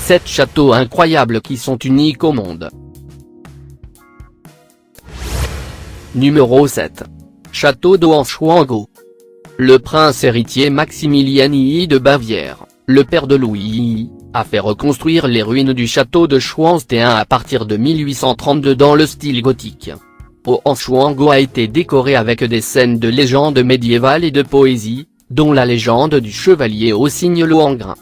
7 châteaux incroyables qui sont uniques au monde. Numéro 7. Château d'Hohenschwangau. Le prince héritier Maximilien II de Bavière, le père de Louis II, a fait reconstruire les ruines du château de Schwanstein à partir de 1832 dans le style gothique. Hohenschwangau a été décoré avec des scènes de légendes médiévales et de poésie, dont la légende du chevalier au cygne Lohengrin.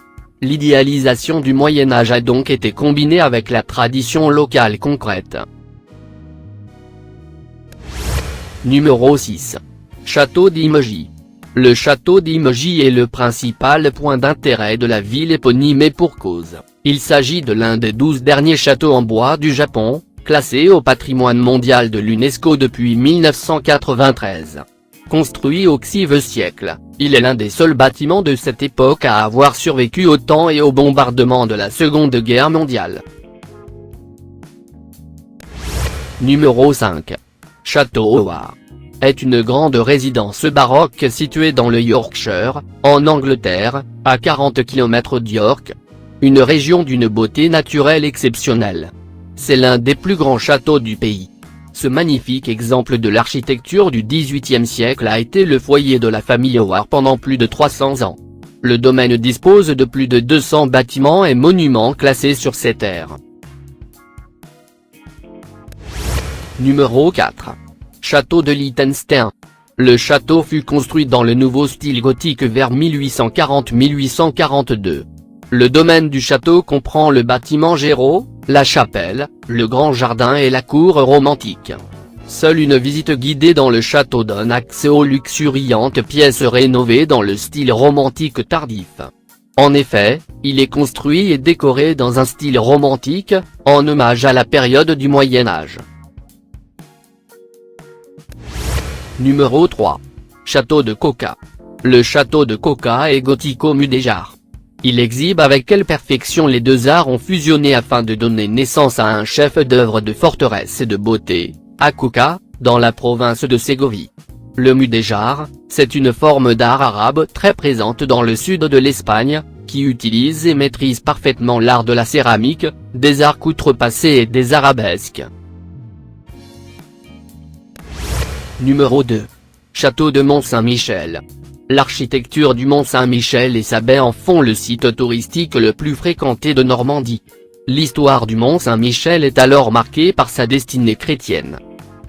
L'idéalisation du Moyen-Âge a donc été combinée avec la tradition locale concrète. Numéro 6. Château d'Imogis. Le château d'Imogis est le principal point d'intérêt de la ville éponyme et pour cause. Il s'agit de l'un des 12 derniers châteaux en bois du Japon, classé au patrimoine mondial de l'UNESCO depuis 1993. Construit au XIe siècle, il est l'un des seuls bâtiments de cette époque à avoir survécu au temps et au bombardement de la Seconde Guerre mondiale. Numéro 5. Château Howard est une grande résidence baroque située dans le Yorkshire, en Angleterre, à 40 km d'York. Une région d'une beauté naturelle exceptionnelle. C'est l'un des plus grands châteaux du pays. Ce magnifique exemple de l'architecture du XVIIIe siècle a été le foyer de la famille Howard pendant plus de 300 ans. Le domaine dispose de plus de 200 bâtiments et monuments classés sur ces terres. Numéro 4. Château de Liechtenstein. Le château fut construit dans le nouveau style gothique vers 1840-1842. Le domaine du château comprend le bâtiment Géraud, la chapelle, le grand jardin et la cour romantique. Seule une visite guidée dans le château donne accès aux luxuriantes pièces rénovées dans le style romantique tardif. En effet, il est construit et décoré dans un style romantique, en hommage à la période du Moyen-Âge. Numéro 3. Château de Coca. Le château de Coca est gothico-mudéjar. Il exhibe avec quelle perfection les deux arts ont fusionné afin de donner naissance à un chef-d'œuvre de forteresse et de beauté, à Coca, dans la province de Ségovie. Le mudéjar, c'est une forme d'art arabe très présente dans le sud de l'Espagne, qui utilise et maîtrise parfaitement l'art de la céramique, des arcs outrepassés et des arabesques. Numéro 2. Château de Mont-Saint-Michel. L'architecture du Mont-Saint-Michel et sa baie en font le site touristique le plus fréquenté de Normandie. L'histoire du Mont-Saint-Michel est alors marquée par sa destinée chrétienne.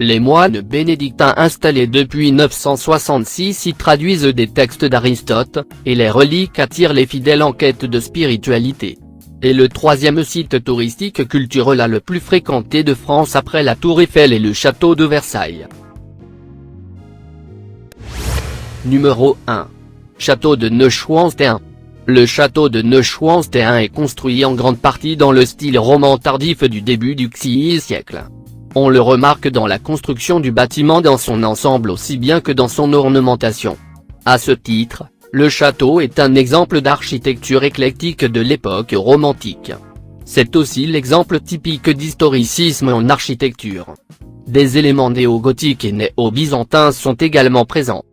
Les moines bénédictins installés depuis 966 y traduisent des textes d'Aristote, et les reliques attirent les fidèles en quête de spiritualité. Et le troisième site touristique culturel le plus fréquenté de France après la Tour Eiffel et le château de Versailles. Numéro 1. Château de Neuschwanstein. Le château de Neuschwanstein est construit en grande partie dans le style roman tardif du début du XIe siècle. On le remarque dans la construction du bâtiment dans son ensemble aussi bien que dans son ornementation. À ce titre, le château est un exemple d'architecture éclectique de l'époque romantique. C'est aussi l'exemple typique d'historicisme en architecture. Des éléments néo-gothiques et néo-byzantins sont également présents.